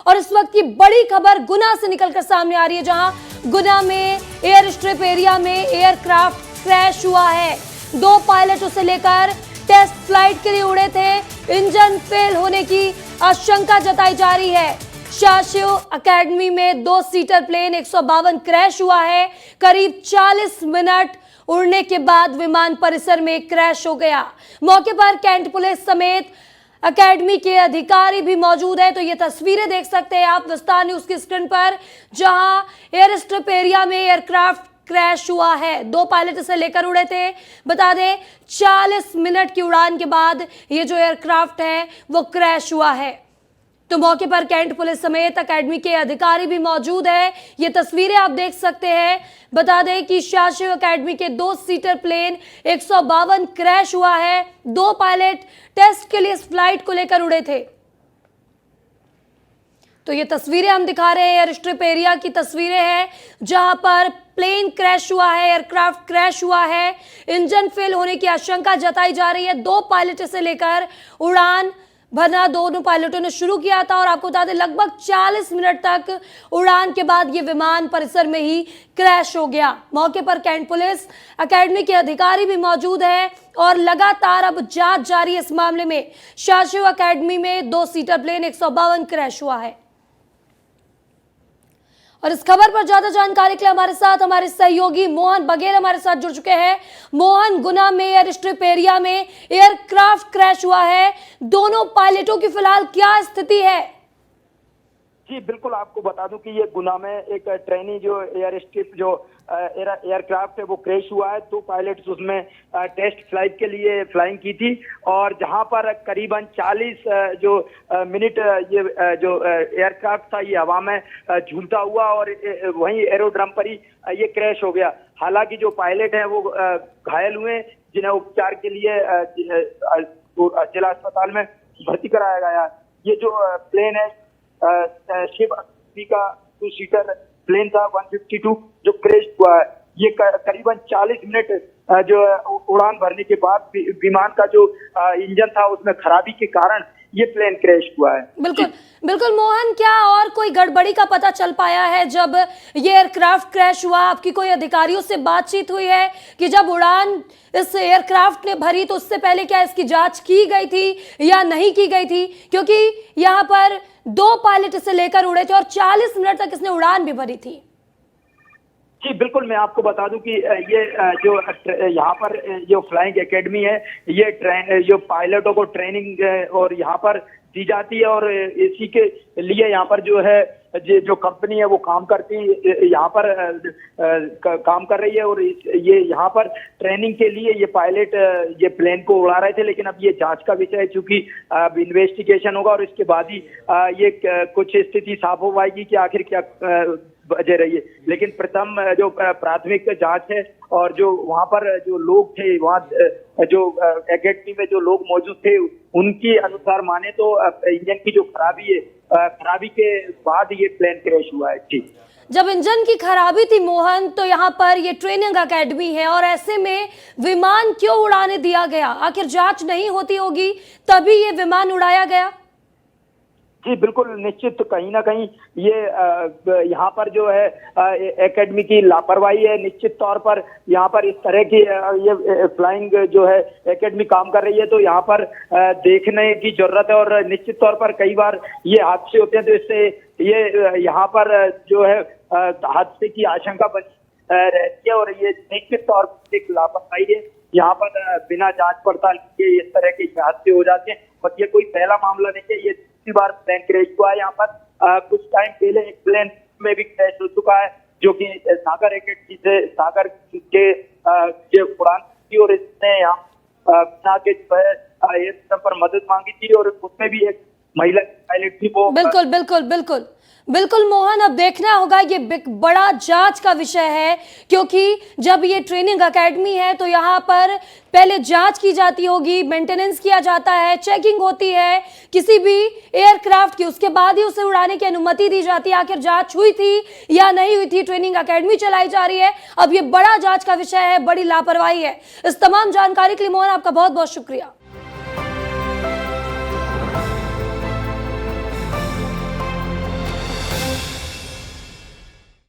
और इस वक्त की बड़ी खबर गुना से निकलकर सामने आ रही है, जहां गुना में एयर स्ट्रिप एरिया में एयरक्राफ्ट क्रैश हुआ है। 2 पायलट उसे लेकर टेस्ट फ्लाइट के लिए उड़े थे। इंजन फेल होने की आशंका जताई जा रही है। शाशिव एकेडमी में 2 सीटर प्लेन 152 क्रैश हुआ है। करीब 40 मिनट उड़ने के बाद विमान परिसर में क्रैश हो गया। मौके पर कैंट पुलिस समेत एकेडमी के अधिकारी भी मौजूद है। तो ये तस्वीरें देख सकते हैं आप विस्तार न्यूज की स्क्रीन पर, जहां एयर स्ट्रिप एरिया में एयरक्राफ्ट क्रैश हुआ है। 2 पायलट इसे लेकर उड़े थे। बता दें 40 मिनट की उड़ान के बाद ये जो एयरक्राफ्ट है वो क्रैश हुआ है। तो मौके पर कैंट पुलिस समेत एकेडमी के अधिकारी भी मौजूद है। ये तस्वीरें आप देख सकते हैं। बता दें कि शाशिव एकेडमी के 2 सीटर प्लेन 152 क्रैश हुआ है। 2 पायलट टेस्ट के लिए इस फ्लाइट को लेकर उड़े थे। तो ये तस्वीरें हम दिखा रहे हैं, एयर स्ट्रिप एरिया की तस्वीरें हैं, जहां पर प्लेन क्रैश हुआ है, एयरक्राफ्ट क्रैश हुआ है। इंजन फेल होने की आशंका जताई जा रही है। 2 पायलट से लेकर उड़ान भरना दोनों पायलटों ने शुरू किया था और आपको बता दें लगभग 40 मिनट तक उड़ान के बाद ये विमान परिसर में ही क्रैश हो गया। मौके पर कैंट पुलिस एकेडमी के अधिकारी भी मौजूद है और लगातार अब जांच जारी है इस मामले में। शाशिव एकेडमी में 2 सीटर प्लेन 152 क्रैश हुआ है। और इस खबर पर ज्यादा जानकारी के लिए हमारे साथ हमारे सहयोगी मोहन बघेल हमारे साथ जुड़ चुके हैं। मोहन, गुना में एयर स्ट्रिप एरिया में एयरक्राफ्ट क्रैश हुआ है, दोनों पायलटों की फिलहाल क्या स्थिति है? जी बिल्कुल, आपको बता दूं कि ये गुना में एक ट्रेनी जो एयर स्ट्रिप जो एयरक्राफ्ट है वो क्रैश हुआ है। 2 पायलट्स उसमें टेस्ट फ्लाइट के लिए फ्लाइंग की थी और जहां पर करीबन 40 मिनट ये जो एयरक्राफ्ट था ये हवा में झूलता हुआ और वहीं एरोड्रम पर ही ये क्रैश हो गया। हालांकि जो पायलट हैं वो घायल हुए, जिन्हें उपचार के लिए जिला अस्पताल में भर्ती कराया गया। ये जो प्लेन है शिव का 2 सीटर प्लेन था 152 जो क्रैश हुआ है। ये करीबन 40 मिनट जो उड़ान भरने के बाद विमान का जो इंजन था उसमें खराबी के कारण ये प्लेन क्रैश हुआ है। बिल्कुल बिल्कुल मोहन, क्या और कोई गड़बड़ी का पता चल पाया है जब ये एयरक्राफ्ट क्रैश हुआ? आपकी कोई अधिकारियों से बातचीत हुई है कि जब उड़ान इस एयरक्राफ्ट ने भरी तो उससे पहले क्या इसकी जांच की गई थी या नहीं की गई थी? क्योंकि यहाँ पर 2 पायलट इसे लेकर उड़े थे और 40 मिनट तक इसने उड़ान भी भरी थी। जी बिल्कुल, मैं आपको बता दूं कि ये जो यहाँ पर जो फ्लाइंग एकेडमी है ये जो पायलटों को ट्रेनिंग और यहाँ पर दी जाती है और इसी के लिए यहाँ पर जो है जो कंपनी है वो काम करती यहाँ पर काम कर रही है और ये यहाँ पर ट्रेनिंग के लिए ये पायलट ये प्लेन को उड़ा रहे थे। लेकिन अब ये जांच का विषय है, चूंकि अब इन्वेस्टिगेशन होगा और इसके बाद ही ये कुछ स्थिति साफ हो पाएगी कि आखिर क्या वजह रही है। लेकिन प्रथम जो प्राथमिक जांच है और जो वहाँ पर जो लोग थे, वहाँ जो एकेडमी में जो लोग मौजूद थे उनके अनुसार माने तो इंजन की जो खराबी है, खराबी के बाद ये प्लेन क्रैश हुआ है। ठीक, जब इंजन की खराबी थी मोहन, तो यहाँ पर ये ट्रेनिंग एकेडमी है और ऐसे में विमान क्यों उड़ाने दिया गया? आखिर जांच नहीं होती होगी तभी ये विमान उड़ाया गया? जी बिल्कुल, निश्चित कहीं ना कहीं ये यहाँ पर जो है एकेडमी की लापरवाही है। निश्चित तौर पर यहाँ पर इस तरह की ये फ्लाइंग जो है एकेडमी काम कर रही है तो यहाँ पर देखने की जरूरत है और निश्चित तौर पर कई बार ये हादसे होते हैं तो इससे ये यहाँ पर जो है हादसे की आशंका बनी रहती है और ये निश्चित तौर पर एक लापरवाही है। यहाँ पर बिना जांच पड़ताल के इस तरह के हादसे हो जाते हैं और ये कोई पहला मामला नहीं है, ये दूसरी बार प्लेन क्रैश हुआ है। यहाँ पर कुछ टाइम पहले एक प्लेन में भी क्रैश हो चुका है जो कि सागर एकेडमी से सागर के उड़ान थी और इसने यहाँ के जो है पर मदद मांगी थी और उसमें भी एक महिला पायलट थी वो। बिल्कुल बिल्कुल बिल्कुल बिल्कुल मोहन, अब देखना होगा, ये बड़ा जांच का विषय है क्योंकि जब ये ट्रेनिंग एकेडमी है तो यहाँ पर पहले जांच की जाती होगी, मेंटेनेंस किया जाता है, चेकिंग होती है किसी भी एयरक्राफ्ट की, उसके बाद ही उसे उड़ाने की अनुमति दी जाती है। आखिर जांच हुई थी या नहीं हुई थी? ट्रेनिंग एकेडमी चलाई जा रही है, अब ये बड़ा जांच का विषय है, बड़ी लापरवाही है। इस तमाम जानकारी के लिए मोहन आपका बहुत बहुत शुक्रिया।